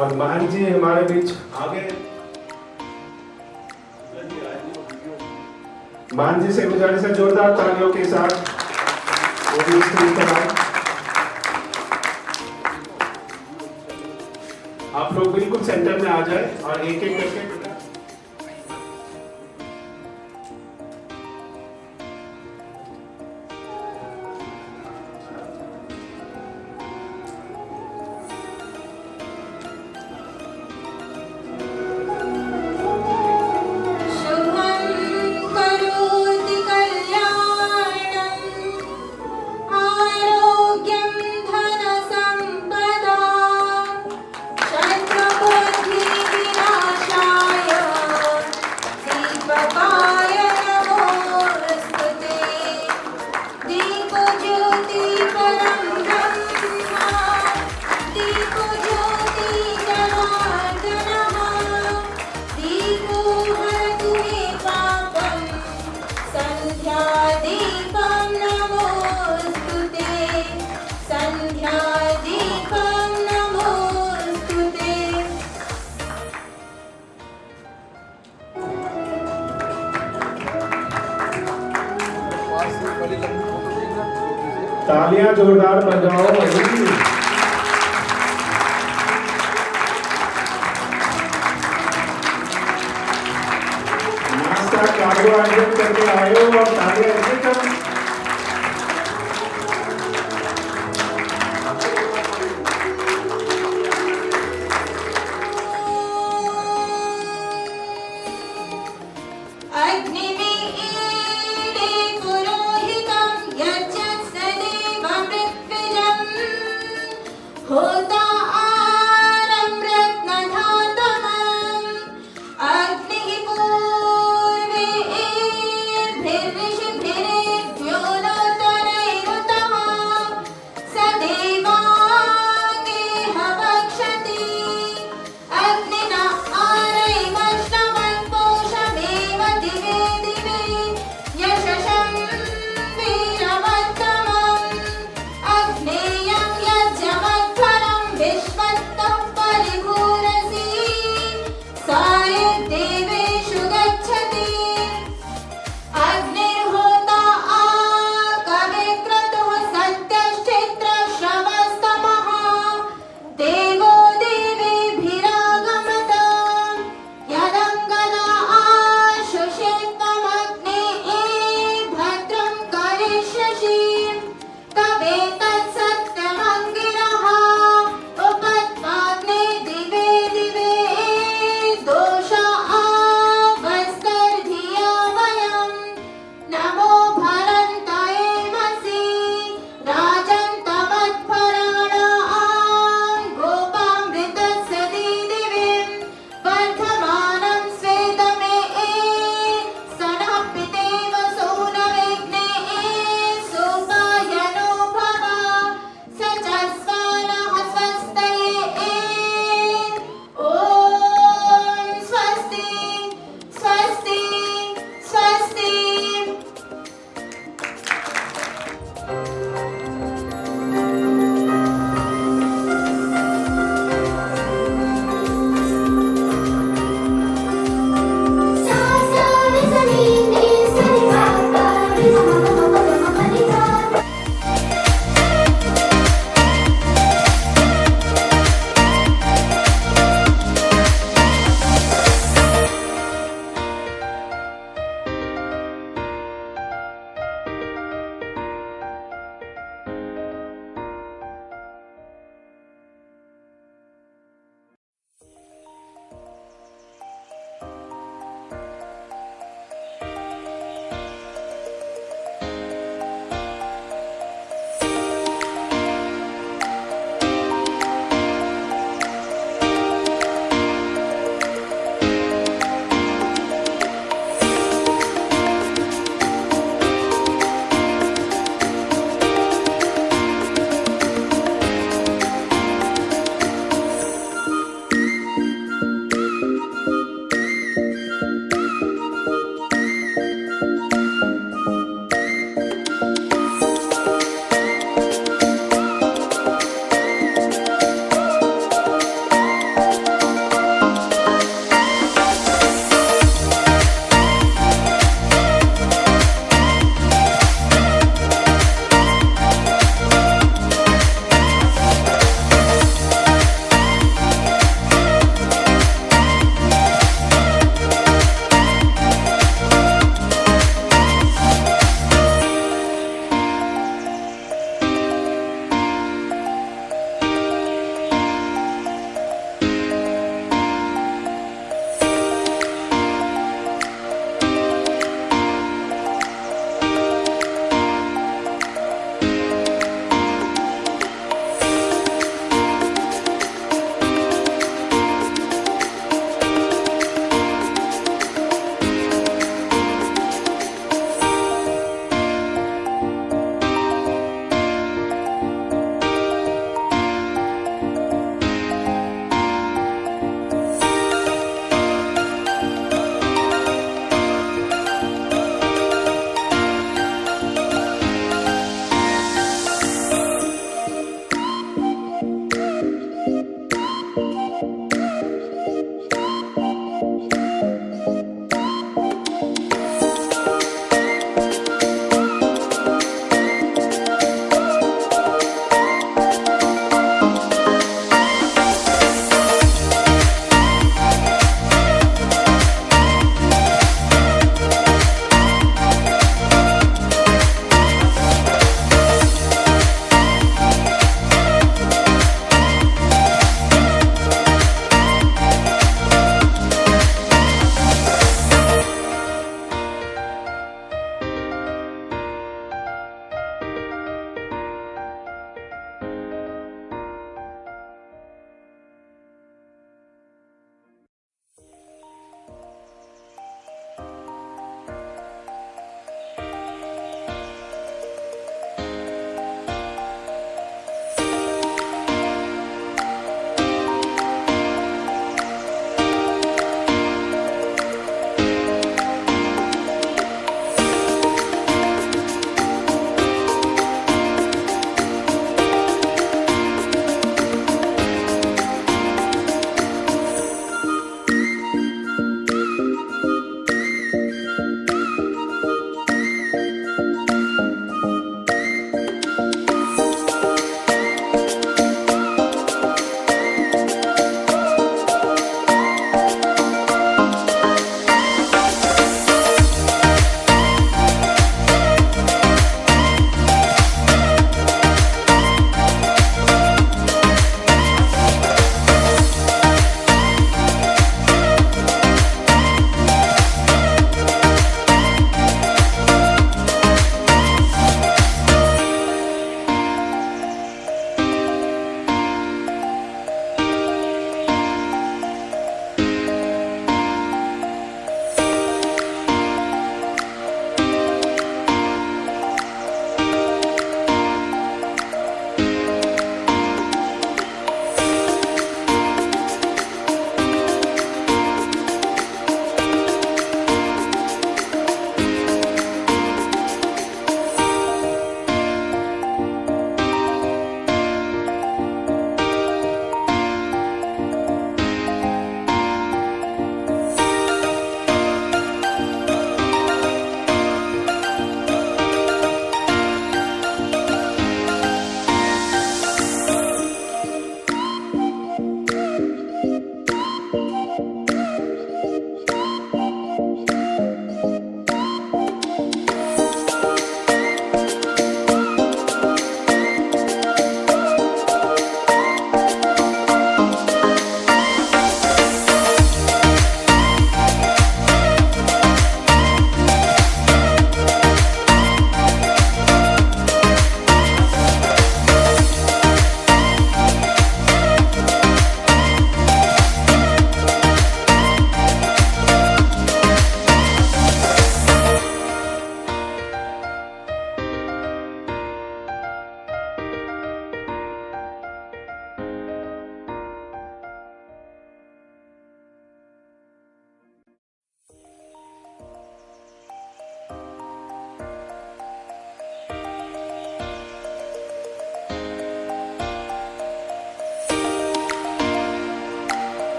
और महन जी हमारे बीच आगे। महन जी से गुजारिश है जोरदार तालियों के साथ वो भी स्क्रीन पर आए। आप लोग बिल्कुल सेंटर में आ जाए और एक एक करके तालियां जोरदार बजाओ भाई। नाश्ता कार्गो आयोजन करके आए हो और तालियां ऐसे कर। होता आरं रत्नधातमं अग्निः पूर्वेभिर्षिभिरेभ्यो नूतनैरुतः स देवाङ्गेह वक्षति अग्निना आरैमश्नवन्पोषमेव दिवे दिवे यशसं वीरवत्तमम् अग्नेयं यज्ञवत्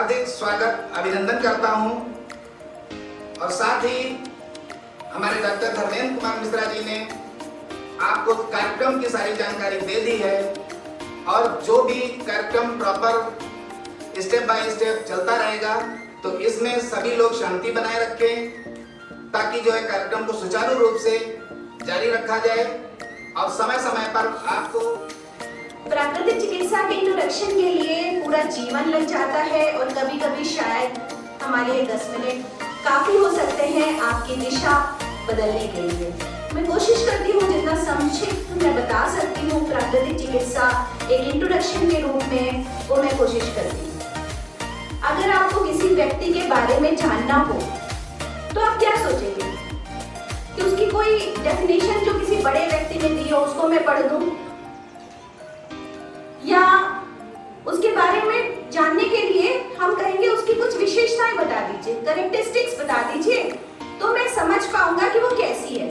हार्दिक स्वागत अभिनंदन करता हूं और साथ ही हमारे डॉक्टर धर्मेंद्र कुमार मिश्रा जी ने आपको कार्यक्रम की सारी जानकारी दे दी है और जो भी कार्यक्रम प्रॉपर स्टेप बाय स्टेप चलता रहेगा, तो इसमें सभी लोग शांति बनाए रखें ताकि जो है कार्यक्रम को सुचारू रूप से जारी रखा जाए और समय समय पर आपको प्राकृतिक चिकित्सा के इंट्रोडक्शन के लिए पूरा जीवन लग जाता है और कभी कभी शायद हमारे लिए 10 मिनट काफी हो सकते हैं आपकी दिशा बदलने के लिए। मैं कोशिश करती हूँ जितना संक्षिप्त मैं बता सकती हूँ प्राकृतिक चिकित्सा एक इंट्रोडक्शन के रूप में, वो मैं कोशिश करती हूँ। अगर आपको किसी व्यक्ति के बारे में जानना हो तो आप क्या सोचेंगे कि उसकी कोई डेफिनेशन जो किसी बड़े व्यक्ति ने दी हो उसको मैं पढ़ दूं, या उसके बारे में जानने के लिए हम कहेंगे उसकी कुछ विशेषताएं बता दीजिए, कैरेक्टरिस्टिक्स बता दीजिए, तो मैं समझ पाऊंगा कि वो कैसी है।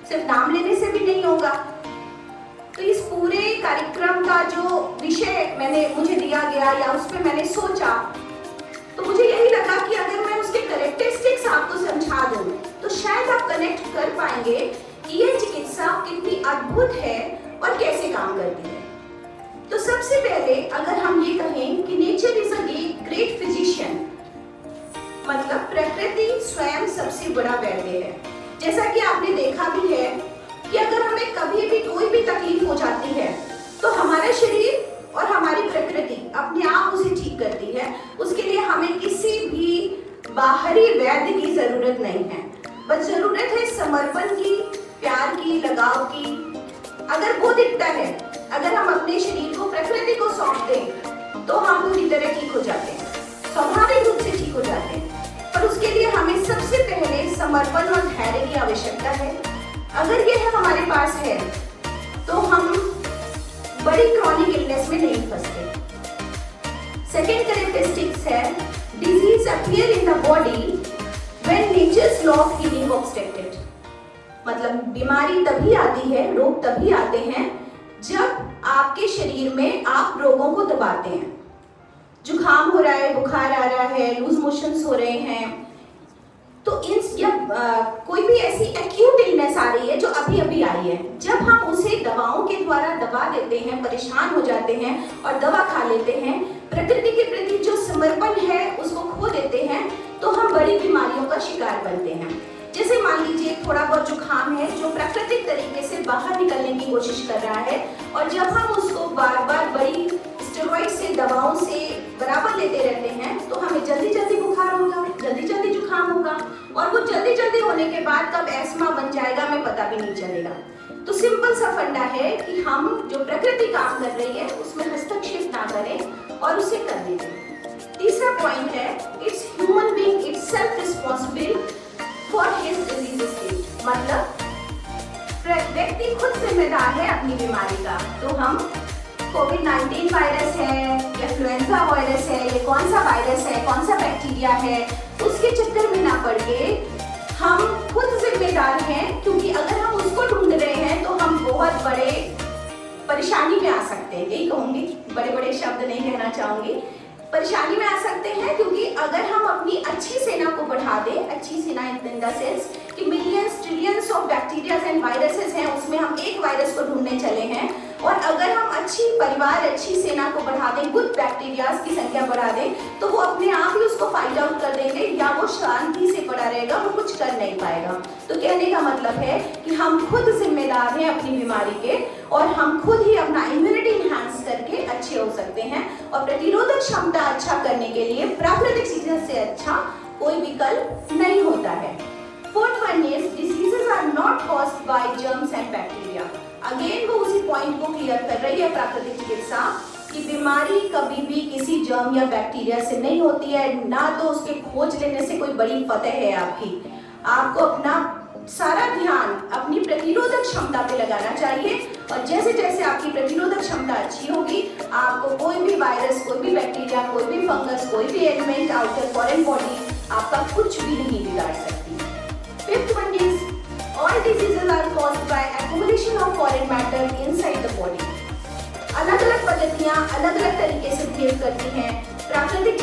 सिर्फ नाम लेने से भी नहीं होगा। तो इस पूरे कार्यक्रम का जो विषय मुझे दिया गया या उस पर मैंने सोचा, तो मुझे यही लगा कि अगर मैं उसके कैरेक्टरिस्टिक्स आपको समझा दूं तो शायद आप कनेक्ट कर पाएंगे कि ये चिकित्सा कितनी अद्भुत है और कैसे काम करती है। तो सबसे पहले अगर हम ये कहें कि nature is a great physician, मतलब प्रकृति स्वयं सबसे बड़ा वैद्य है। जैसा कि आपने देखा भी है कि अगर हमें कभी भी कोई भी तकलीफ हो जाती है तो हमारा शरीर और हमारी प्रकृति अपने आप उसे ठीक करती है। उसके लिए हमें किसी भी बाहरी वैद्य की जरूरत नहीं है, बस जरूरत है समर्पण की, प्यार की, लगाव की। अगर वो दिखता है, अगर हम अपने शरीर को प्रकृति को सौंप दें तो हम पूरी तरह ठीक हो जाते हैं, स्वाभाविक रूप से ठीक हो जाते हैं। पर उसके लिए हमें सबसे पहले समर्पण और धैर्य की आवश्यकता है। अगर यह हमारे पास है तो हम बड़ी क्रॉनिक इलनेस में नहीं फंसते। सेकेंड कैरेक्टरिस्टिक्स है disease appear in the body when nature's law of healing obstructed. मतलब बीमारी तभी आती है, रोग तभी आते हैं जब आपके शरीर में आप रोगों को दबाते हैं। जुकाम हो रहा है, बुखार आ रहा है, लूज मोशंस हो रहे हैं, तो कोई भी ऐसी एक्यूट इलनेस आ रही है जो अभी अभी आई है, जब हम उसे दवाओं के द्वारा दबा देते हैं, परेशान हो जाते हैं और दवा खा लेते हैं, प्रकृति के प्रति जो समर्पण है उसको खो देते हैं, तो हम बड़ी बीमारियों का शिकार बनते हैं। जैसे मान लीजिए थोड़ा बहुत जुकाम है जो प्राकृतिक तरीके से बाहर निकलने की कोशिश कर रहा है, और जब हम उसको बार बार बड़ी स्टेरॉइड से, दवाओं से बराबर लेते रहते हैं तो हमें जल्दी जल्दी बुखार होगा, जल्दी जल्दी जुकाम होगा, और वो जल्दी जल्दी होने के बाद कब एस्मा बन जाएगा हमें पता भी नहीं चलेगा। तो सिंपल सा फंडा है कि हम जो प्रकृति काम कर रही है उसमें हस्तक्षेप ना करें और उसे करने दें। तीसरा पॉइंट है it's human being itself responsible for his disease state. मतलब व्यक्ति खुद जिम्मेदार है अपनी बीमारी का। तो हम कोविड-19 वायरस है या इन्फ्लुएंजा वायरस है, ये कौन सा वायरस है, कौन सा बैक्टीरिया है, उसके चक्कर में ना पड़ के हम खुद जिम्मेदार हैं, क्योंकि अगर हम उसको ढूंढ रहे हैं तो हम बहुत बड़े परेशानी में आ सकते हैं। यही कहूंगी, बड़े बड़े शब्द नहीं कहना चाहूंगी, परेशानी में आ सकते हैं, क्योंकि अगर हम अपनी अच्छी सेना को बढ़ा दें, अच्छी सेना इन द सेंस कि millions trillions of bacterias and viruses हैं, उसमें हम एक वायरस को ढूंढने चले हैं, और अगर हम अच्छी परिवार, अच्छी सेना को बढ़ा दें, गुड बैक्टीरियाज की संख्या बढ़ा दें, तो वो अपने आप ही उसको फाइंड आउट कर देंगे, या वो शांति से पड़ा रहेगा, वो कुछ कर नहीं पाएगा। तो कहने का मतलब है कि हम खुद जिम्मेदार हैं अपनी बीमारी के, और हम खुद ही अपना इम्यूनिटी इनहांस करके अच्छे हो सकते हैं, और प्रतिरोधक क्षमता अच्छा करने के लिए प्राकृतिक चीजों से अच्छा कोई विकल्प नहीं होता है। Fourth one is diseases are not caused by germs and bacteria. Again वो उसी पॉइंट को क्लियर कर रही है प्राकृतिक चिकित्सा कि बीमारी कभी भी किसी जर्म या बैक्टीरिया से नहीं होती है, ना तो उसके खोज लेने से कोई बड़ी फतेह है आपकी। आपको अपना सारा ध्यान अपनी प्रतिरोधक क्षमता पे लगाना चाहिए, और जैसे जैसे आपकी प्रतिरोधक क्षमता अच्छी होगी, आपको कोई भी वायरस, कोई भी बैक्टीरिया, कोई भी फंगस, कोई भी एलिमेंट, आउटर फॉरेन बॉडी आपका कुछ भी नहीं बिगाड़ सकती। Fifth one is all diseases are caused by accumulation of foreign matter inside the body। अलग अलग पद्धतियाँ अलग अलग तरीके से बिहेव करती हैं। प्राकृतिक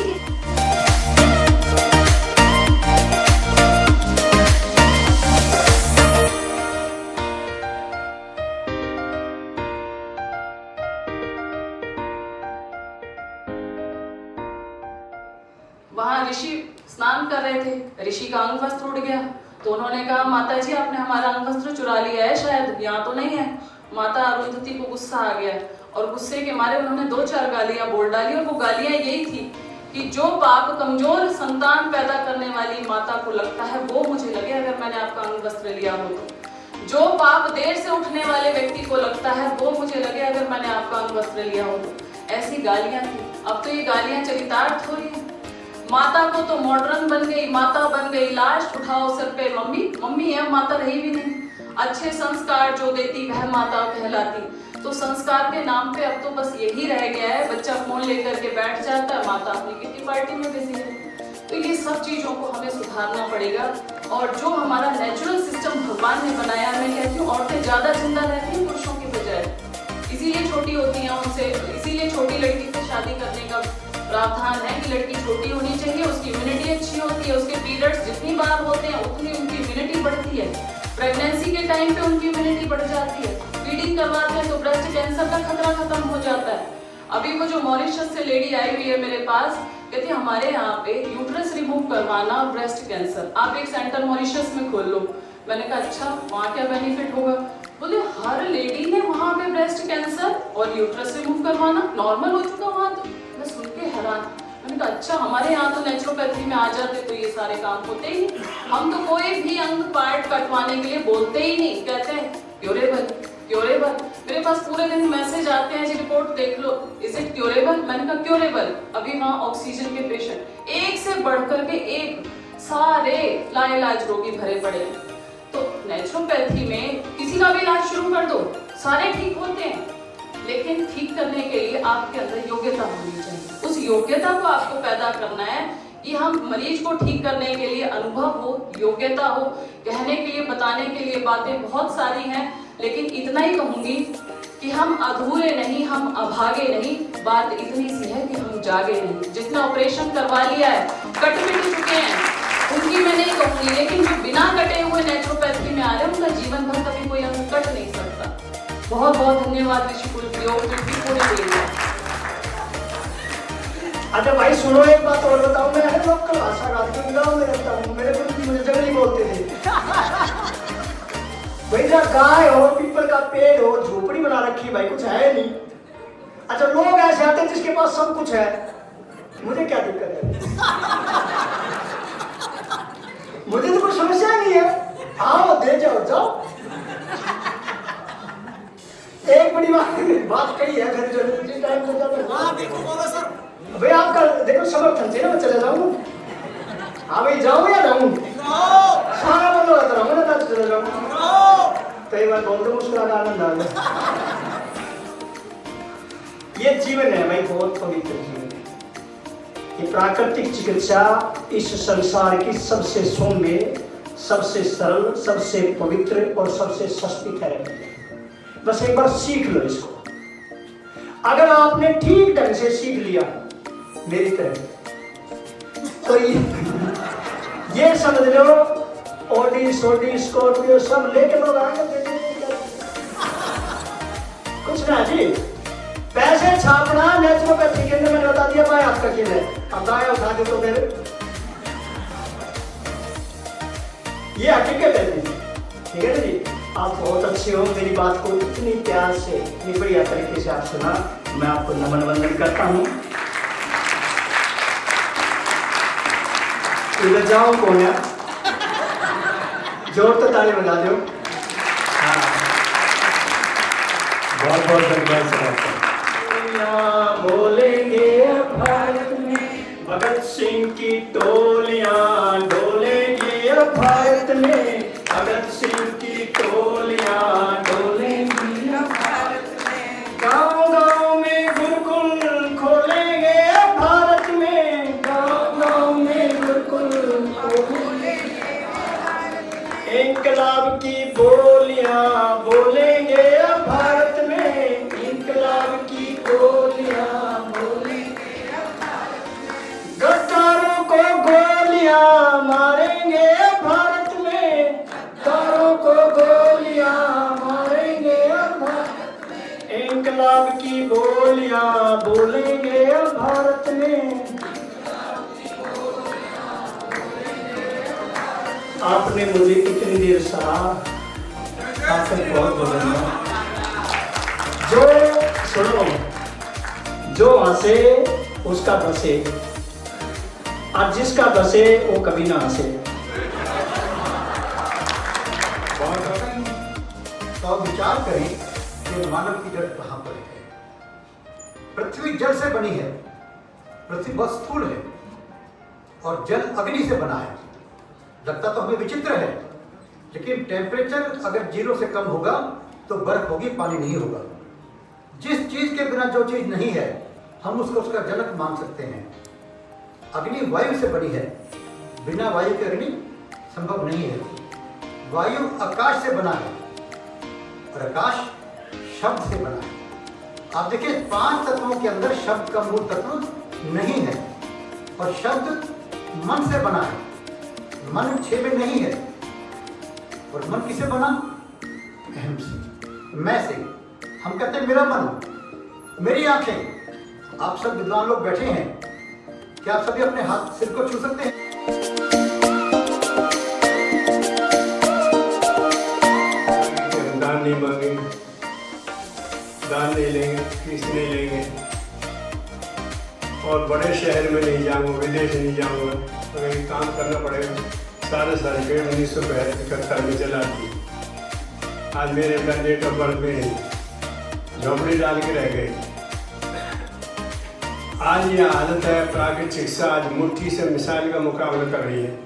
वहाँ ऋषि स्नान कर रहे थे, ऋषि का अंग वस्त्र उड़ गया। तो उन्होंने कहा माता जी आपने हमारा अंग वस्त्र चुरा लिया है, शायद यहाँ तो नहीं है। माता अरुंधति को गुस्सा आ गया और गुस्से के मारे उन्होंने 2-4 गालियां बोल डाली, और वो गालियां यही थी कि जो पाप कमजोर संतान पैदा करने वाली माता को लगता है वो मुझे लगे अगर मैंने आपका अंग वस्त्र लिया हो तो, जो पाप देर से उठने वाले व्यक्ति को लगता है वो मुझे लगे अगर मैंने आपका अंग वस्त्र लिया हो तो। ऐसी गालियां थी। अब तो ये गालियां चरितार्थ हो रही है। माता को तो मॉडर्न बन गई, माता बन गई, लाश उठाओ सर पे, मम्मी मम्मी है, माता रही भी नहीं। अच्छे संस्कार जो देती वह माता कहलाती। तो संस्कार के नाम पे अब तो बस यही रह गया है, बच्चा फोन लेकर के बैठ जाता है, माता अपनी किटी पार्टी में बिजी है। तो ये सब चीजों को हमें सुधारना पड़ेगा। और जो हमारा नेचुरल सिस्टम भगवान ने बनाया, मैं कहती हूँ औरतें ज्यादा जिंदा रहती हैं पुरुषों की बजाय, इसीलिए छोटी होती हैं उनसे, इसीलिए छोटी लड़की से शादी करने का प्रावधान है कि लड़की छोटी होनी चाहिए, उसकी इम्यूनिटी अच्छी होती है, उसके पीरियड्स जितनी बार होते हैं उतनी उनकी इम्यूनिटी बढ़ती है, प्रेगनेंसी के टाइम पे उनकी इम्यूनिटी बढ़ जाती है, फीडिंग करवाते हैं तो ब्रेस्ट कैंसर का खतरा खत्म हो जाता है। अभी वो जो मॉरिशस से लेडी आई हुई है मेरे पास, कहती हमारे यहाँ पे यूट्रस रिमूव करवाना और ब्रेस्ट कैंसर, आप एक सेंटर मॉरिशस में खोल लो। मैंने कहा अच्छा वहाँ क्या बेनिफिट होगा? बोले हर लेडी ने वहाँ पे ब्रेस्ट कैंसर और यूट्रस रिमूव करवाना नॉर्मल हो चुका वहाँ। तो मैं सुन के हैरान, मैंने कहा अच्छा हमारे यहाँ तो नेचुरोपैथी में आ जाते तो ये सारे काम होते ही नहीं। हम तो कोई भी अंग पार्ट कटवाने के लिए बोलते ही नहीं, कहते हैं क्योरेबल क्योरेबल। मेरे पास पूरे दिन मैसेज आते हैं जी रिपोर्ट देख लो, इज इट क्योरेबल? मैंने कहा क्योरेबल। अभी वहाँ ऑक्सीजन के पेशेंट एक से बढ़कर के एक, सारे लाइलाज रोगी भरे पड़े हैं। तो नेचुरोपैथी में किसी का भी इलाज शुरू कर दो, सारे ठीक होते हैं, लेकिन ठीक करने के लिए आपके अंदर योग्यता होनी चाहिए। उस योग्यता को आपको पैदा करना है कि हम मरीज को ठीक करने के लिए अनुभव हो, योग्यता हो। कहने के लिए बताने के लिए बातें बहुत सारी हैं, लेकिन इतना ही कहूंगी कि हम अधूरे नहीं, हम अभागे नहीं। बात इतनी सी है कि हम जागे नहीं। जिसने ऑपरेशन करवा लिया है, कट पिट चुके हैं, उनकी मैं नहीं कहूंगी, लेकिन जो बिना कटे हुए नेचुरोपैथी में आ रहे हैं उनका जीवन भर कभी कोई अंग कट नहीं सकता। बहुत बहुत धन्यवाद ऋषिकुल अच्छा भाई सुनो, एक बात और बताओ, मैं लोकल भाषा का गाँव में रहता हूँ, मेरे को मुझे जंगली बोलते थे भाई। जहाँ गाय हो, पीपल का पेड़ हो, झोपड़ी बना रखी भाई, कुछ है नहीं। अच्छा लोग ऐसे आते हैं जिसके पास सब कुछ है, मुझे क्या दिक्कत है? मुझे तो कोई समस्या नहीं है, आओ दे जाओ जाओ। एक बड़ी बात कही है घर जो टाइम भाई आपका देखो समर्थन से ना मैं चले जाऊँ। हाँ भाई जाऊँ या जाऊँ? सारा बोलो तो रहूँगा ना, तो चले जाऊँ। तो एक बार बोलते मुस्कुरा का आनंद आ गया। ये जीवन है भाई, बहुत पवित्र जीवन है। ये प्राकृतिक चिकित्सा इस संसार की सबसे सौम्य, सबसे सरल, सबसे पवित्र और सबसे सस्ती थेरेपी है। बस एक बार सीख लो इसको। अगर आपने ठीक ढंग से सीख लिया मेरी तरह, तो ये समझ लो ओडी सोडी स्कॉर्पियो सब लेके लोग आएंगे। कुछ ना जी, पैसे छापना नेचुरोपैथी के अंदर मैंने बता दिया भाई आपका खेल है। अब दाया उठा दे तो फिर ये हकीकत है जी, ठीक है जी। आप बहुत अच्छे हो, मेरी बात को इतनी प्यार से, इतनी बढ़िया तरीके से आप सुना, मैं आपको नमन वंदन करता हूँ। इधर जाओ कौन है, जोर तो ताली बजा दो। बहुत बहुत धन्यवाद सर। बोलेंगे भारत में भगत सिंह की टोलियां, डोलेंगे भारत में भगत सिंह की टोलियां, डोलेंगी भारत में। गाँव-गाँव में गुरुकुल खोलेंगे भारत में, गाँव-गाँव में गुरुकुल खोलेंगे भारत में। इंकलाब की बोलियां बोलेंगे भारत में, इंकलाब की बोलियां बोलेंगे भारत में। गद्दारों को गोलियां मारेंगे भारत में, गद्दारों को गोलियां मारेंगे भारत में। इंकलाब की बोलियां बोलेंगे भारत में। आपने मुझे इतनी देर सहा, आपका बहुत बहुत धन्यवाद। जो सुनो, जो हंसे उसका बसे, और जिसका बसे वो कभी ना हंसे। तो अब विचार करें कि मानव की जड़ कहाँ पर है। पृथ्वी जल से बनी है, पृथ्वी बहुत स्थूल है और जल अग्नि से बना है। लगता तो हमें विचित्र है, लेकिन टेम्परेचर अगर 0 से कम होगा तो बर्फ होगी, पानी नहीं होगा। जिस चीज के बिना जो चीज नहीं है हम उसको उसका जनक मान सकते हैं। अग्नि वायु से बनी है, बिना वायु के अग्नि संभव नहीं है। वायु आकाश से बना है और आकाश शब्द से बना है। आप देखिए 5 तत्वों के अंदर शब्द का मूल तत्व नहीं है, और शब्द मन से बना है, मन 6 में नहीं है। और मन किसे बना? अहम से, मैं से। हम कहते हैं मेरा मन, मेरी आंखें। आप सब विद्वान लोग बैठे हैं, क्या आप सभी अपने हाथ सिर को छू सकते हैं? दान नहीं मांगेंगे, दान नहीं लेंगे, फीस नहीं लेंगे, और बड़े शहर में नहीं जाऊँगा, विदेश नहीं जाऊँगा। अगर ये काम करना पड़ेगा, सारे सर्टिफिकेट 1971 में चला दी। आज मेरे अंदर डेट ऑफ बर्थ में झोंपड़ी डाल के रह गए। आज ये हालत है, प्राकृतिक चिकित्सा आज मुट्ठी से मिसाइल का मुकाबला कर रही है,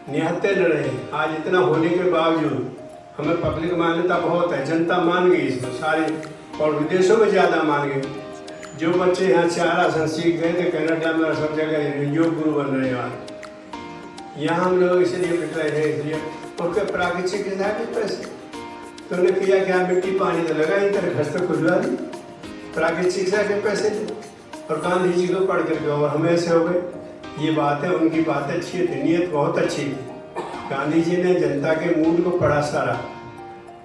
निहत्थे लड़ रहे हैं। आज इतना होने के बावजूद हमें पब्लिक मान्यता बहुत है, जनता मान गई इसमें सारे, और विदेशों में ज़्यादा मान गए। जो बच्चे यहाँ 4 आसन सीख गए थे कनाडा में और सब जगह योग गुरु बन रहे हैं। आज यहाँ हम लोग इसलिए बिक रहे हैं, इसलिए उनके प्राकृतिक चिकित्सा के पैसे तो उन्हें किया क्या, मिट्टी पानी तो लगा, इधर घर से खुलवा दी, प्राकृतिक चिकित्सा के पैसे थे। और गांधी जी को पढ़ करके और हम ऐसे हो गए। ये बात है, उनकी बात अच्छी थी, नीयत बहुत अच्छी थी। गांधी जी ने जनता के मूड को पढ़ा सारा,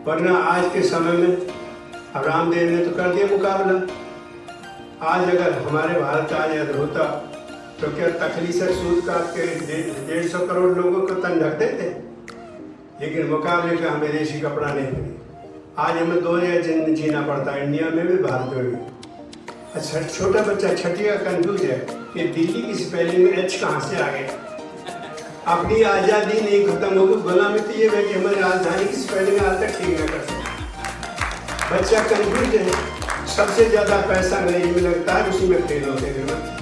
वरना आज के समय में अब रामदेव ने तो कर दिया मुकाबला। आज अगर हमारे भारत आज होता तो क्या तकलीफ से सूद काट के 150 करोड़ लोगों को तन ढक देते, लेकिन मुकाबले का हमें देशी कपड़ा नहीं मिले। आज हमें 2 जगह जीना पड़ता है, इंडिया में भी भारत में भी। अच्छा, छोटा बच्चा छठी का कंफ्यूज है कि दिल्ली की स्पेलिंग में एच कहाँ से आ गया। अपनी आज़ादी नहीं खत्म होगी, गुलामी तो ये है कि हमारी राजधानी की स्पेलिंग आज तक ठीक न कर सकते। बच्चा कंफ्यूज है, सबसे ज़्यादा पैसा अंग्रेजी में लगता है, उसी में फेल होते हैं बच्चे।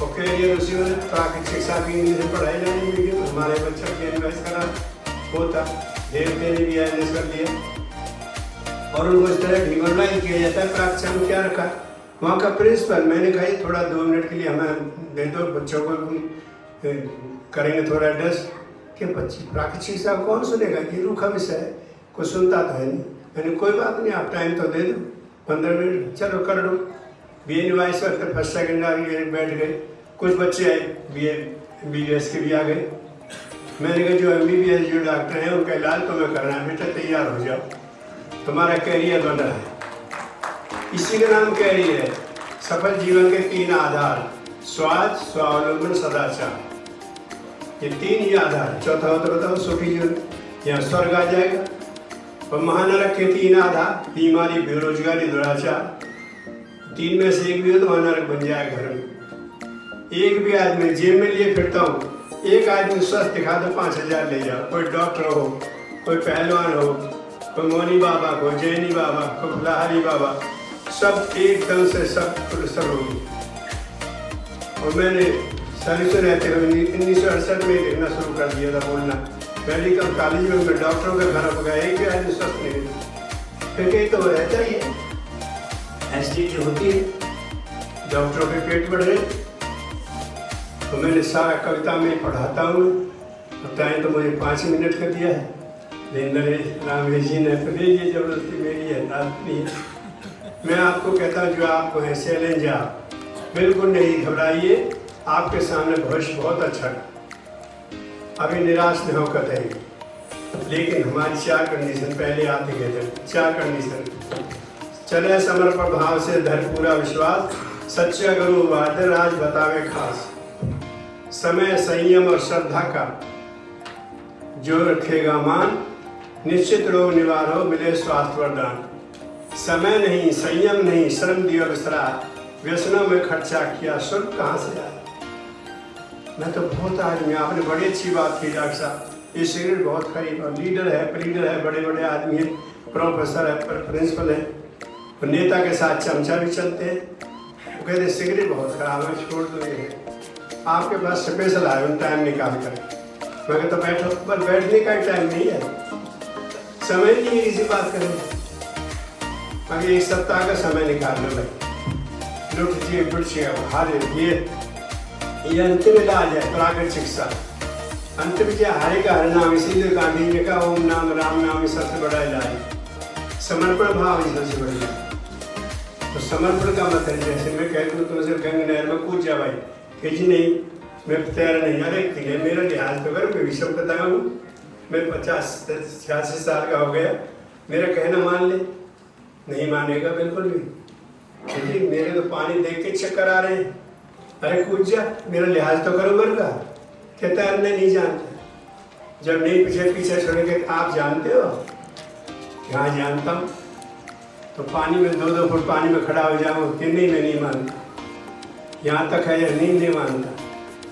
और कैरियर उसी में प्राकृतिक शिक्षा भी इंग्लिश में पढ़ाई जाने लगी। हमारे बच्चा के इन्वेस्ट करा होता, देवते ने भी इन्वेस्ट कर दिया और उनको इस तरह डिमोरलाइज किया जाता है। प्राकृतिक में क्या रखा वहाँ का प्रिंसिपल, मैंने कहा थोड़ा 2 मिनट के लिए हमें दे दो, बच्चों को करेंगे थोड़ा एड्रेस कि बच्ची प्राकृतिक शिक्षा कौन सुनेगा, ये रूखा विषय है, कोई सुनता तो है नहीं। मैंने कोई बात नहीं, आप टाइम तो दे दो, 15 मिनट चलो कर लो। BA wise worker first second आ गए, बैठ गए। कुछ बच्चे आए BA MBBS के भी आ गए। मैंने कहा जो MBBS जो डॉक्टर हैं उनका इलाज तुम्हें करना है, बेटा तैयार हो जाओ, तुम्हारा कैरियर बन रहा है। इसी का नाम कैरियर है। सफल जीवन के 3 आधार, स्वास्थ्य, स्वावलंबन, सदाचार, ये 3 ही आधार। चौथा हो तो बताओ सुखी जीवन, यहाँ स्वर्ग आ जाएगा। और महानरक के 3 आधार, बीमारी, बेरोजगारी, दुराचार। 3 में से एक भी हो तो महानरक बन जाए घर में। एक भी आदमी जेब में लिए फिरता हूँ, एक आदमी स्वस्थ दिखा दो 5000 ले जाओ। कोई डॉक्टर हो, कोई पहलवान हो, कोई मौनी बाबा, कोई जैनी बाबा, कोई फलाहारी बाबा, सब एकदम से सब पुरस्कार होगी। और मैंने सर्विस में रहते हुए 1968 में लिखना शुरू कर दिया था, बोलना। मेडिकल कॉलेज में मैं डॉक्टरों के घर पर गया, एक भी आदमी स्वस्थ नहीं, क्योंकि तो रहता ही है, एसिडिटी होती है, डॉक्टरों के पेट बढ़ रहे। तो मैंने सारा कविता में पढ़ाता हूँ, बताएं तो मुझे 5 मिनट का दिया है, लेकिन नरेश रामेश जी ने तो ये जबरदस्ती मेरी है, नहीं है। मैं आपको कहता हूँ जो आपको है चैलेंज, आप बिल्कुल नहीं घबराइए, आपके सामने भविष्य बहुत अच्छा है, अभी निराश न होकर रहेगी। लेकिन हमारी 4 कंडीशन पहले आप दिखे थे, 4 कंडीशन। चले समर्पण भाव से धर पूरा विश्वास, सच्चा गुरु वादे राज बतावे खास, समय संयम और श्रद्धा का जो रखेगा मान, निश्चित रोग निवारो मिले स्वास्थ्य वरदान। समय नहीं, संयम नहीं, श्रम दियो विश्राम, व्यसनों में खर्चा किया, शुल्क कहाँ से आया। मैं तो बहुत आदमी, आपने बड़ी अच्छी बात की डॉक्टर साहब, ये सिगरेट बहुत खरीद, और लीडर है, प्लीडर है, बड़े बड़े आदमी है, प्रोफेसर है, प्रिंसिपल है, और नेता के साथ चमचा भी चलते हैं। वो कहते हैं सिगरेट बहुत खराब है, छोड़ दो ये। आपके पास स्पेशल आए उन टाइम निकाल कर, मैं कहता बैठो, पर बैठने का टाइम नहीं है, समय नहीं है किसी बात करने। अगर एक सप्ताह का समय निकाल लो भाई, लुटिए पुटिए, हारे ये अंतिम इलाज है, प्राकृतिक चिकित्सा। अंतिम विजय हारे का हर नाम, इसीलिए गांधी जी ने कहा ओम नाम राम नाम सबसे बड़ा इलाज है। समर्पण भाव ही सबसे बड़ी है। तो समर्पण का मतलब जैसे मैं कह दूँ तुम सिर्फ गंगा नहर में कूद जा भाई, कि जी नहीं मैं तैयार नहीं, अरे मेरा लिहाज तो कर, मैं विषम बताया हूँ, मैं 50-86 साल का हो गया, मेरा कहना मान ले, नहीं मानेगा बिल्कुल भी। क्योंकि मेरे तो पानी देख के चक्कर आ रहे हैं, अरे कूद जा, मेरा लिहाज तो करो मर का, कहता है नहीं जानते। जब नहीं पीछे पीछे छोड़ेंगे, आप जानते हो, हाँ जानता हूँ, तो पानी में 2-2 फुट पानी में खड़ा हो जाऊँ कि नहीं मैं नहीं मानता, यहाँ तक है या नहीं मानता।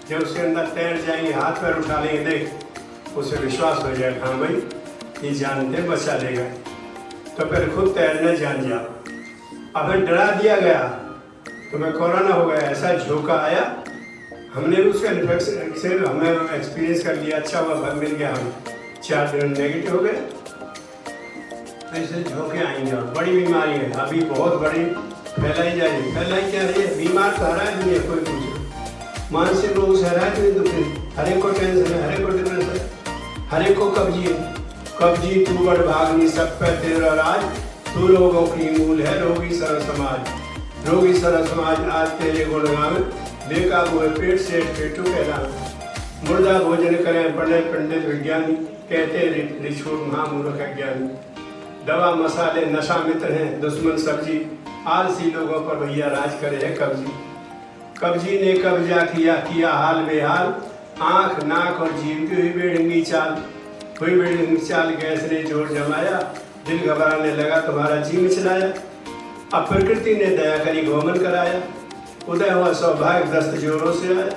जब उसके अंदर तैर जाएंगे, हाथ पैर उठा लेंगे, देख उसे विश्वास हो जाएगा, हाँ भाई ये जानते बचा लेगा, तो फिर खुद तैरना जान जाओ। अब डरा दिया गया तो मैं कोरोना हो गया, ऐसा झोंका आया, हमने भी उसका इन्फेक्शन से हमें एक्सपीरियंस कर लिया, अच्छा हुआ भग मिल गया, हम 4 दिन नेगेटिव हो गए। ऐसे झोंके आएंगे, बड़ी बीमारी है, अभी बहुत बड़ी फैलाई जा रही है। फैलाई क्या रही है, बीमार तो हरा नहीं है कोई कुछ, मानसिक रोग से हरा नहीं दुखी, हर एक को टेंशन है, हर एक को डिप्रेशन है, हर एक को कब्जी है। कब्जी तू बड़ भागनी सब पे तेरा राज, तू रोगों की मूल है रोगी सर समाज। रोगी सर समाज आज तेरे गुण गावे, बेकाबू है पेट से पेटू कहलावे। मुर्दा भोजन करें पढ़े पंडित विज्ञानी, कहते रिछोड़ महामूर्ख ज्ञानी। दवा मसाले नशा मित्र हैं दुश्मन सब्जी, आलसी लोगों पर भैया राज करे है कब्जी। कब्जी ने कब्जा किया हाल बेहाल, आँख नाक और जीव की हुई बेढंगी चाल। हुई बेढंगी चाल गैस ने जोर जमाया, दिल घबराने लगा तुम्हारा जी मिचलाया। अब प्रकृति ने दया करी घोमन कराया, उदय हुआ सौभाग्य दस्त जोरों से आया।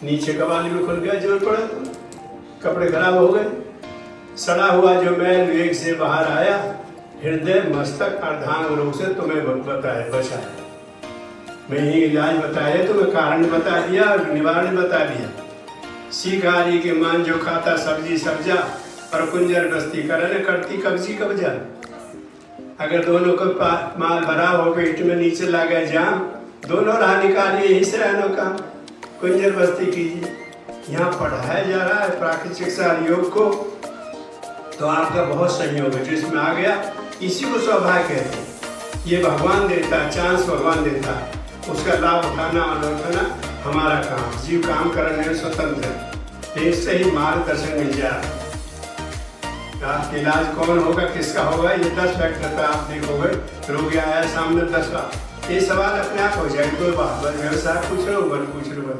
नीचे कबाली में खुल गया जोर पड़ा तो कपड़े खराब हो गए। सड़ा हुआ जो मैल वेग से बाहर आया, हृदय मस्तक अर्धांग रोग से तुम्हें बताया बचाया। मैं ही इलाज बताया, तुम्हें कारण बता दिया और निवारण बता दिया। सीखारी के मान जो खाता सब्जी सब्जा, और कुंजर बस्ती करने करती कब्जी कब्जा। अगर दोनों को माल भरा हो पेट में नीचे लगा जाम, दोनों राह निकालिए यही से रहने का कुंजर बस्ती कीजिए। यहाँ पढ़ाया जा रहा है प्राकृतिक चिकित्सा योग को, तो आपका बहुत सहयोग है जिसमें आ गया, इसी को सौभाग्य कहते हैं। ये भगवान देता है, चांस भगवान देता है, उसका लाभ उठाना और उठाना हमारा काम। जीव काम करने में स्वतंत्र है, इससे ही मार्गदर्शन मिल जाए। आपका इलाज कौन होगा किसका होगा, ये 10 फैक्टर पर आप देखोगे। रोगी आया सामने 10 बार, ये सवाल अपने आप हो जाएगा। कोई बात बस व्यवसाय पूछ लो बल पूछ लो बल।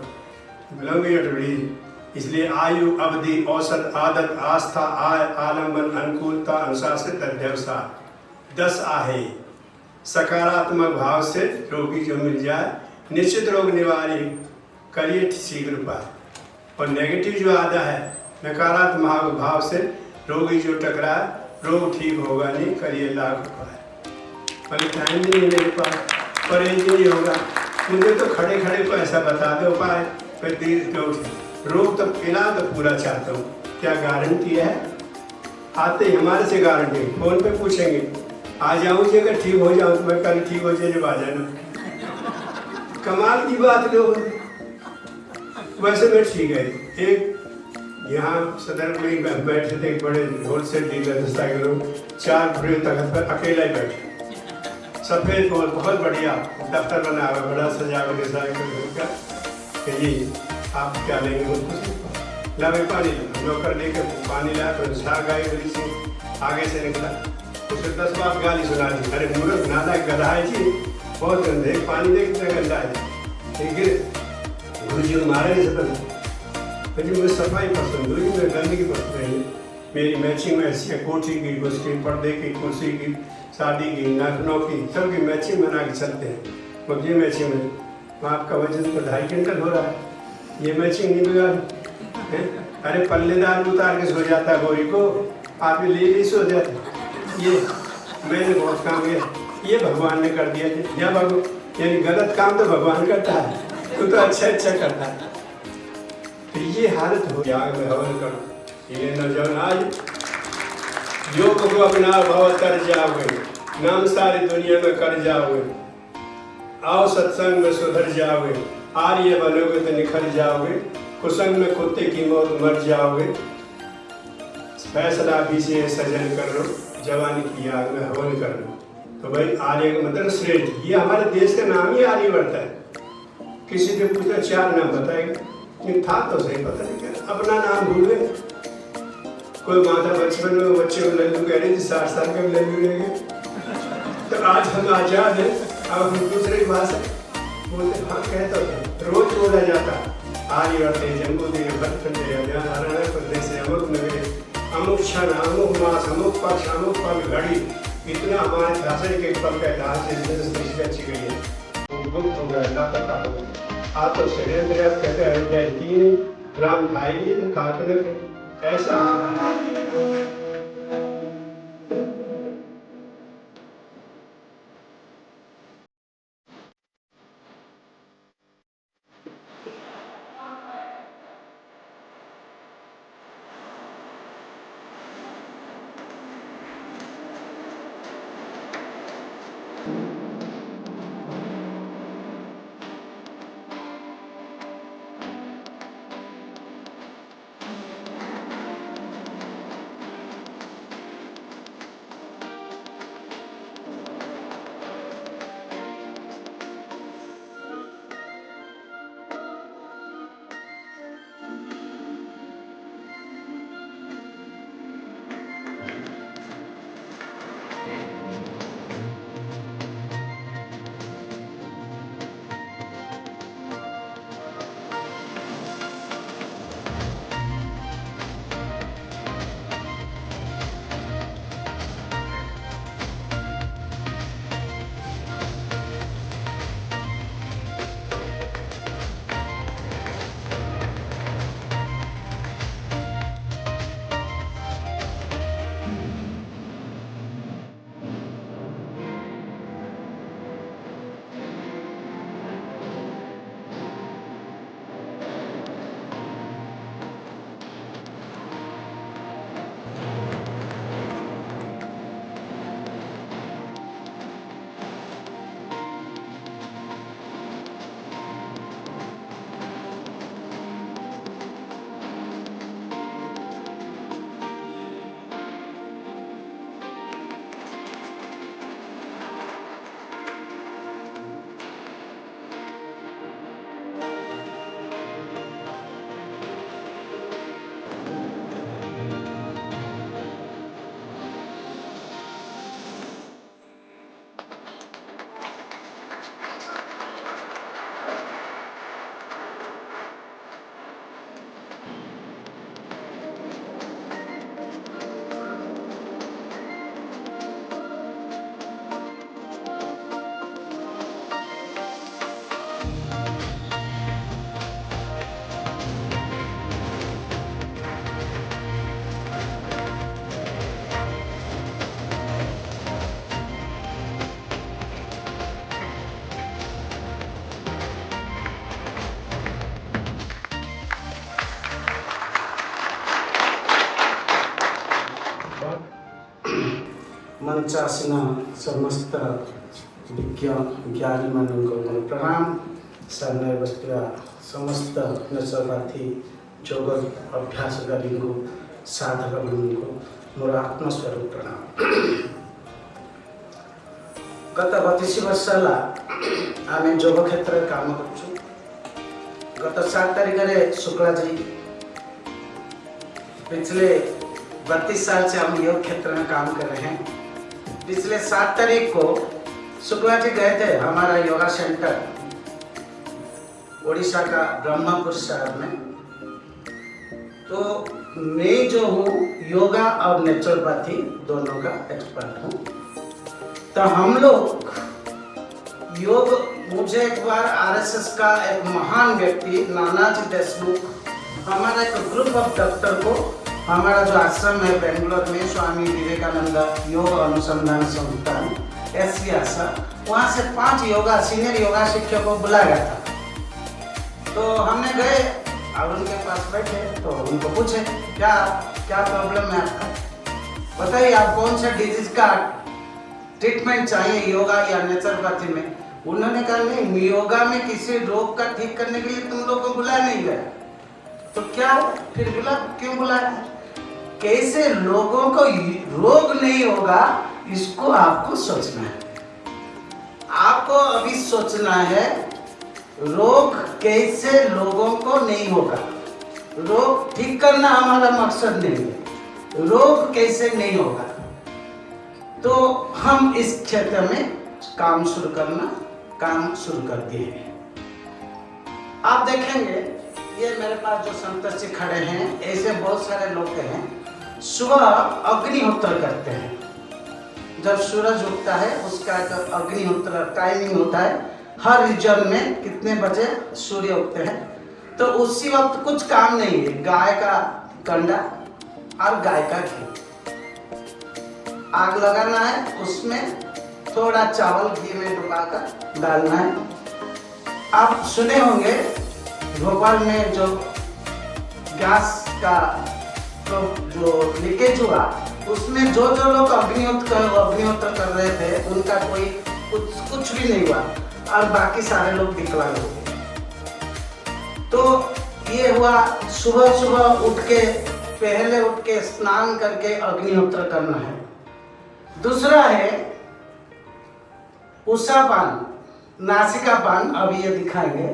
इसलिए आयु अवधि औसत आदत आस्था आय आलम्बन अनुकूलता अनुशासित व्यवसाय 10 आहे। सकारात्मक भाव से रोगी जो मिल जाए, निश्चित रोग निवारी करिए शीघ्र उपाय। और नेगेटिव जो आधा है, नकारात्मक भाव से रोगी जो टकराए, रोग ठीक होगा नहीं, करिए लाख उपाय। अभी टाइम नहीं है मेरे पास, परहेज नहीं होगा, मुझे तो खड़े खड़े को ऐसा बता दो उपाय, फिर धीरे से उठे। रोग तो इलाज तो पूरा चाहता हूँ, क्या गारंटी है? आते ही हमारे से गारंटी, फोन पे पूछेंगे आ जाऊँ जी, अगर ठीक हो जाऊँ तो मैं कल ठीक हो जाए जब आ जाना। कमाल की बात लोग, वैसे मैं ठीक है। एक यहाँ सदर में बैठे थे, बड़े होलसेल डीलर साइकिलों 4 फुट तक पर अकेला ही बैठे, सफ़ेद और बहुत बढ़िया दफ्तर बना हुआ, बड़ा सजावट के साइकिल का। जी आप क्या लेंगे? कुछ ला मैं पानी नौकर लेकर पानी लाया, तो झाड़ गाय बड़ी सी आगे से निकला, उसे 10 बार गाली सुना दी, अरे मूर्ख नाला गधा है जी, बहुत गंदे, पानी देख कितना गंदा है। गुरु जी को मारा नहीं सकता, मुझे सफाई पसंद हुई, मुझे गंदगी पसंद नहीं। मेरी मैचिंग में ऐसी है, कोठी की, उसकी पर्दे की, कुर्सी की, शादी की, नाखूनों की, सबकी मैचिंग बना के चलते हैं। मगर ये मैचिंग में आपका वजन तो 2.5 क्विंटल हो रहा है, ये मैचिंग नहीं बिगाड़ी। अरे पल्लेदार उतार के सो जाता है गोरी को, आप ये ले सो जाते। ये मैंने बहुत काम किया, ये भगवान ने कर दिया। या भगवान यानी गलत काम तो भगवान करता है, वो तो अच्छा करता है। तो ये हालत हो गया में हवन करो। ये नौजवान आज योग को अपना भव कर जाओगे, नाम सारी दुनिया में कर जाओगे, आओ सत्संग में सुधर जाओगे, आर्य बनोगे तो निखर जाओगे, कुसंग में कुत्ते की मौत मर जाओगे। फैसला भी से सजन कर लो, जवानी की आग में हवन कर लो। तो भाई आर्य का मतलब श्रेष्ठ, ये हमारे देश का नाम ही आर्यवर्त है। किसी से पूछना 4 नाम बताएगा, लेकिन था तो सही पता नहीं क्या, अपना नाम भूल गए। कोई माता बचपन में बच्चे को लल्लू कह रही थी, 60 साल का लल्लू ले गए। तो आज हम आजाद हैं, अब हम दूसरे की भाषा बोलते, हाँ कहते होते, रोज बोला जाता आर्यवर्ते जम्बूद्वीप भरतखंडे हरियाणा प्रदेश अमुक नगरे अमुक क्षण अमुक मास अमुक पक्ष अमुक पल घड़ी, इतना हमारे शासन के पल का इतिहास अच्छी गई है। गुप्त हो गया, लापता हो गया। आप तो षड्यंत्र कहते हैं जय राम भाई खातन ऐसा। ಮಂಚಾಸಿನ ಸಮಸ್ತ ज्ञानीମାନଙ୍କୁ ମୋର ପ୍ରଣାମ। ସାମ୍ନାରେ ବସିଥିବା ସମସ୍ତ ନଚପାଥୀ ଯୋଗ ଅଭ୍ୟାସକାରୀଙ୍କୁ ସାଧକମାନଙ୍କୁ ମୋର ଆତ୍ମସ୍ୱରୂପ ପ୍ରଣାମ। ଗତ 32 ବର୍ଷ ହେଲା ଆମେ ଯୋଗ କ୍ଷେତ୍ରରେ କାମ କରୁଛୁ। गत 7 तारीख शुक्ला जी पिछले 32 साल से हम योग क्षेत्र में काम कर रहे हैं। पिछले 7 तारीख को शुक्ला जी गए थे हमारा योगा सेंटर उड़ीसा का ब्रह्मपुर शहर में। तो मैं जो हूँ योगा और नेचुरोपैथी दोनों का एक्सपर्ट हूँ। तो हम लोग योग, मुझे एक बार आरएसएस का एक महान व्यक्ति नानाजी देशमुख, हमारा एक ग्रुप ऑफ डॉक्टर को, हमारा जो आश्रम है बेंगलोर में स्वामी विवेकानंद योग अनुसंधान संस्थान SVASA, वहाँ से 5 योगा सीनियर योगा शिक्षकों को बुलाया था। तो हमने गए और उनके पास बैठे तो उनको पूछे क्या क्या प्रॉब्लम है आपका, बताइए आप कौन सा डिजीज का ट्रीटमेंट चाहिए योगा या नेचुरोपैथी में। उन्होंने कहा नहीं, योगा में किसी रोग का ठीक करने के लिए तुम लोग को बुलाया नहीं गया। तो क्या फिर क्यों बुलाया? कैसे लोगों को रोग नहीं होगा इसको आपको सोचना है। आपको अभी सोचना है रोग कैसे लोगों को नहीं होगा। रोग ठीक करना हमारा मकसद नहीं है, रोग कैसे नहीं होगा। तो हम इस क्षेत्र में काम शुरू कर दिए हैं। आप देखेंगे ये मेरे पास जो संत जी खड़े हैं, ऐसे बहुत सारे लोग हैं। सुबह अग्निहोत्र करते हैं, जब सूरज उगता है उसका एक अग्निहोत्र टाइमिंग होता है। हर रीजन में कितने बजे सूर्य उगते हैं, तो उसी वक्त कुछ काम नहीं है, गाय का कंडा और गाय का घी आग लगाना है, उसमें थोड़ा चावल घी में डुबाकर डालना है। आप सुने होंगे भोपाल में जो गैस का तो जो लीकेज हुआ, उसमें जो लोग अग्निहोत्र कर रहे थे उनका कोई कुछ भी नहीं हुआ और बाकी सारे लोग विकलांग हो गए। तो ये हुआ सुबह पहले उठ के स्नान करके अग्निहोत्र करना है। दूसरा है उषापान, नासिकापान। अभी ये दिखाएंगे।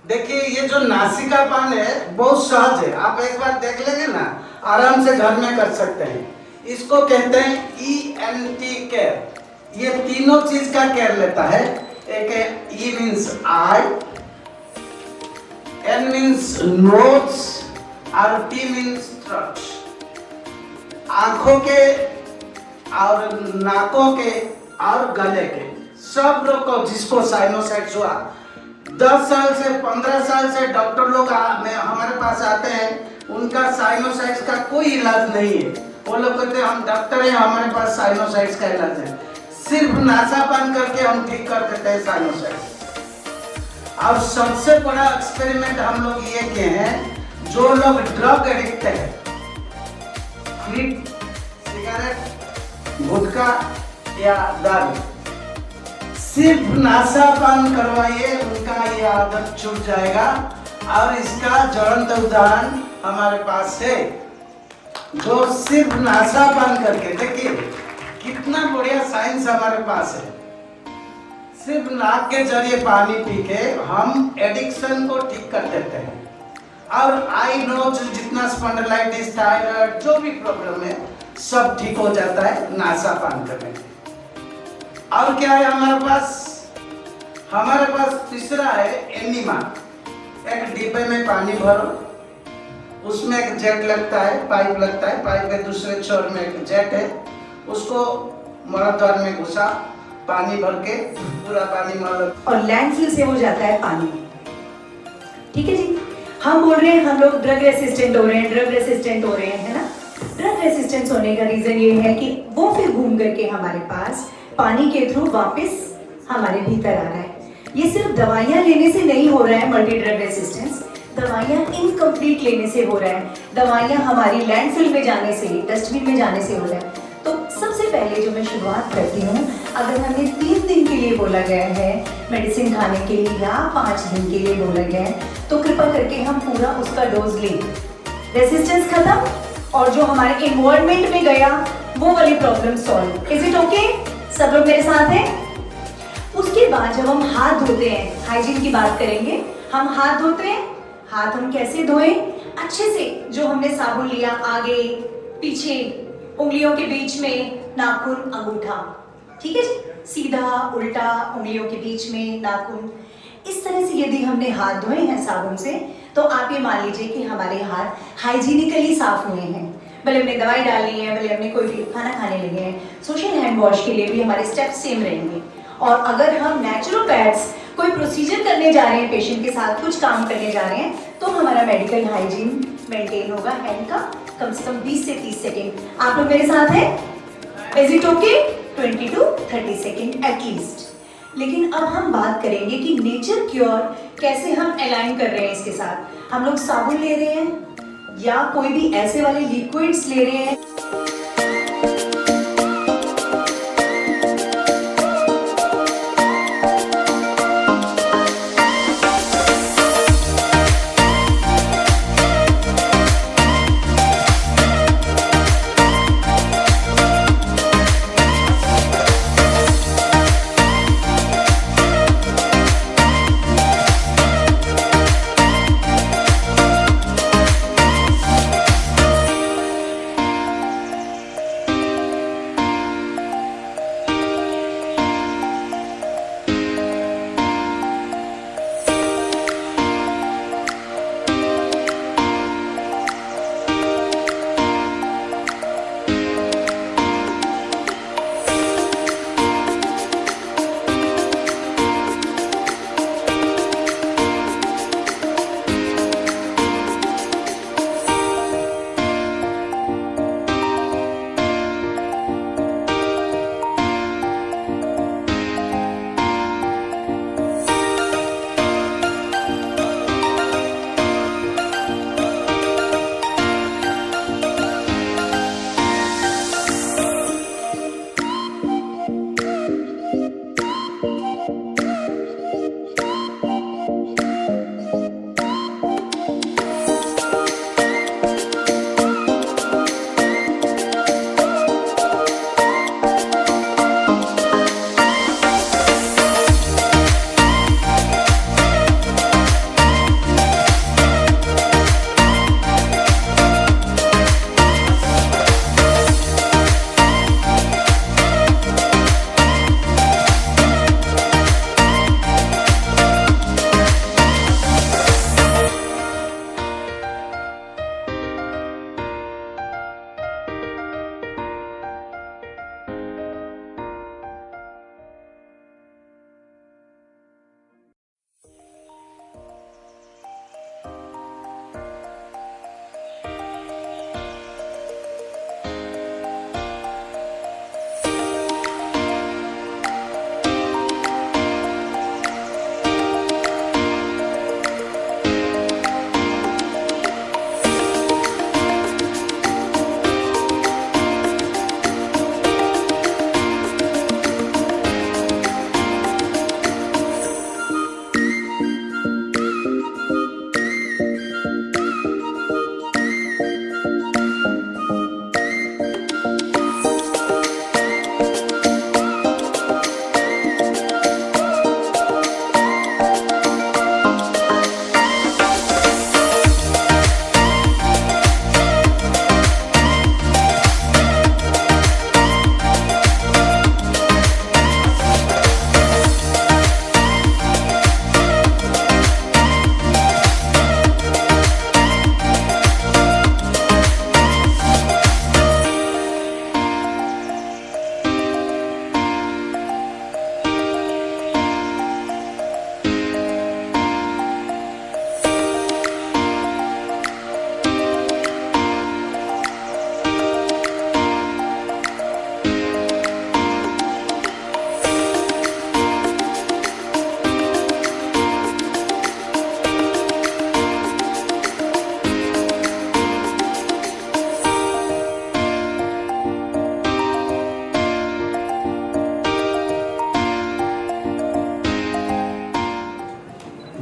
देखिए ये जो नासिकापान है बहुत सहज है, आप एक बार देख लेंगे ना, आराम से घर में कर सकते हैं। इसको कहते हैं ENT केयर। ये तीनों चीज का केयर लेता है। एक है E means eye, N means nose और T मीन्स थ्रोट। आंखों के और नाकों के और गले के सब लोग को जिसको साइनोसाइटिस हुआ, 10 साल से 15 साल से डॉक्टर लोग हमारे पास आते हैं, उनका साइनोसाइटिस का कोई इलाज नहीं है। वो लोग कहते हैं हम डॉक्टर हैं, हमारे पास साइनोसाइटिस का इलाज है। सिर्फ नासापान करके हम ठीक कर देते हैं साइनोसाइटिस। और सबसे बड़ा एक्सपेरिमेंट हम लोग ये किए हैं, जो लोग ड्रग एडिक्ट है, सिगरेट, गुटखा या दारू, सिर्फ नासापान करवाइए, उनका ये आदत छूट जाएगा। और इसका ज्वलंत उदाहरण हमारे पास है, जो सिर्फ नासापान करके, देखिए कितना बढ़िया साइंस हमारे पास है। सिर्फ नाक के जरिए पानी पी के हम एडिक्शन को ठीक कर देते हैं। और आई नोज जितना स्पॉन्डिलाइटिस, थायराइड, जो भी प्रॉब्लम है सब ठीक हो जाता है नासापान करने से। और क्या है हमारे पास तीसरा है एनिमा। एक डिब्बे में पानी भरो, उसमें एक जेट लगता है, पाइप लगता है, पाइप के दूसरे छोर में एक जेट है, उसको मलद्वार में घुसा, पानी भर के पूरा पानी मल और लैंडफिल से हो जाता है पानी। ठीक है जी, हम बोल रहे हैं हम लोग ड्रग रेसिस्टेंट हो रहे हैं, है ना। ड्रग रेसिस्टेंस होने का रीजन ये है कि वो फिर घूम करके हमारे पास पानी के थ्रू वापस हमारे भीतर आ रहा है। ये सिर्फ दवाइयाँ लेने से नहीं हो रहा है मल्टी ड्रग रेसिस्टेंस, दवाइयाँ इनकम्प्लीट लेने से हो रहा है, दवाइयाँ हमारी लैंडफिल में जाने से, डस्टबिन में जाने से हो रहा है। तो सबसे पहले जो मैं शुरुआत करती हूँ, अगर हमें 3 दिन के लिए बोला गया है मेडिसिन खाने के लिए या 5 दिन के लिए बोला गया है, तो कृपा करके हम पूरा उसका डोज लें। रेसिस्टेंस खत्म और जो हमारे इन्वॉल्वमेंट में गया वो वाली problem solve. Is it okay? सब लोग मेरे साथ हैं? उसके बाद जब हम हाथ धोते हैं, हाइजीन की बात करेंगे, हम हाथ धोते हैं, हाथ हम कैसे धोएं? अच्छे से, जो हमने साबुन लिया, आगे पीछे, उंगलियों के बीच में, नाखून, अंगूठा, ठीक है जी, सीधा उल्टा, उंगलियों के बीच में नाखून, इस तरह से यदि हमने हाथ धोए हैं साबुन से, तो आप ये मान लीजिए कि हमारे हाथ हाइजीनिकली साफ हुए हैं। भले हमने दवाई डाली है, भले हमने कोई भी खाना खाने लगे हैं, सोशल हैंड वॉश के लिए भी हमारे स्टेप्स सेम रहेंगे। और अगर हम नेचुरोपैथ्स कोई प्रोसीजर करने जा रहे हैं, पेशेंट के साथ कुछ काम करने जा रहे हैं, तो हमारा मेडिकल हाइजीन मेंटेन होगा हैंड का कम से कम 20 से 30 सेकेंड। आप लोग मेरे साथ हैं? Is it okay? 20 to 30 second at least. लेकिन अब हम बात करेंगे कि नेचर क्योर कैसे हम अलाइन कर रहे हैं इसके साथ। हम लोग साबुन ले रहे हैं या कोई भी ऐसे वाले लिक्विड्स ले रहे हैं।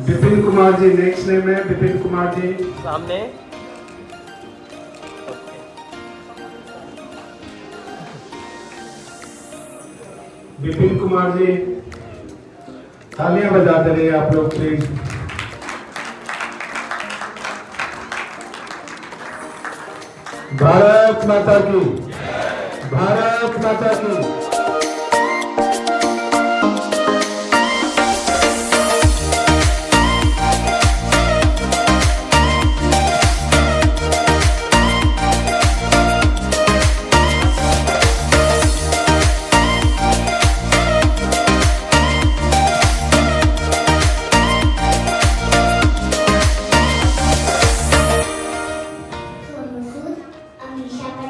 विपिन कुमार जी नेक्स्ट नेम है। विपिन कुमार जी सामने। विपिन कुमार जी तालियां बजाते रहिए आप लोग प्लीज। भारत माता की, भारत माता की।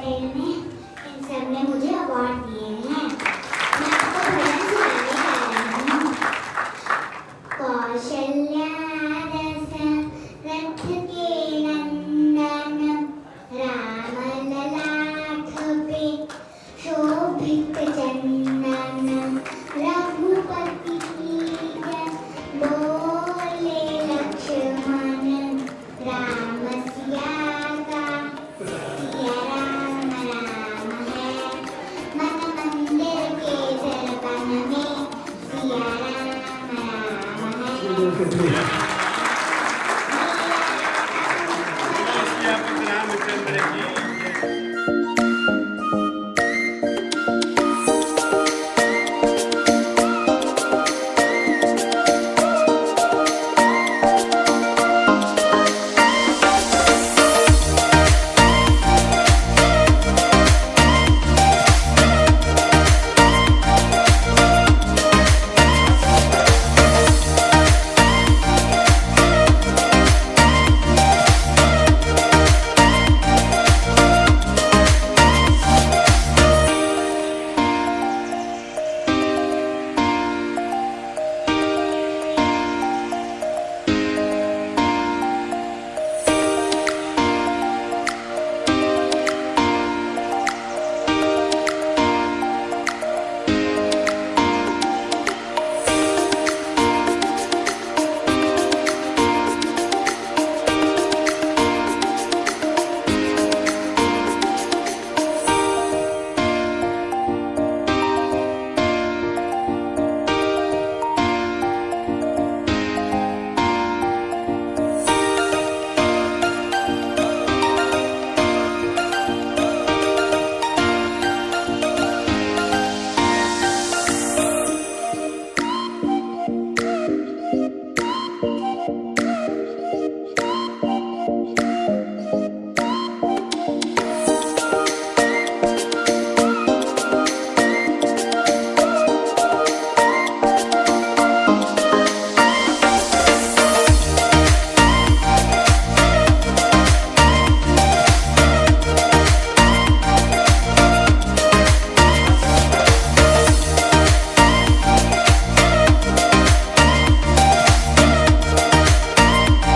पटेल ने, इन सब ने मुझे अवार्ड दिए हैं। मैं आपको भजन सुनाने जा रही हूँ। कौशल्या दशरथ के नंदन, राम ललाट पे शोभित चंदन, रघुपति कीजय बोले लक्ष्मण, राम सिया का सिया राम राम है, मन मंदिर के दर्पण में सिया राम राम है।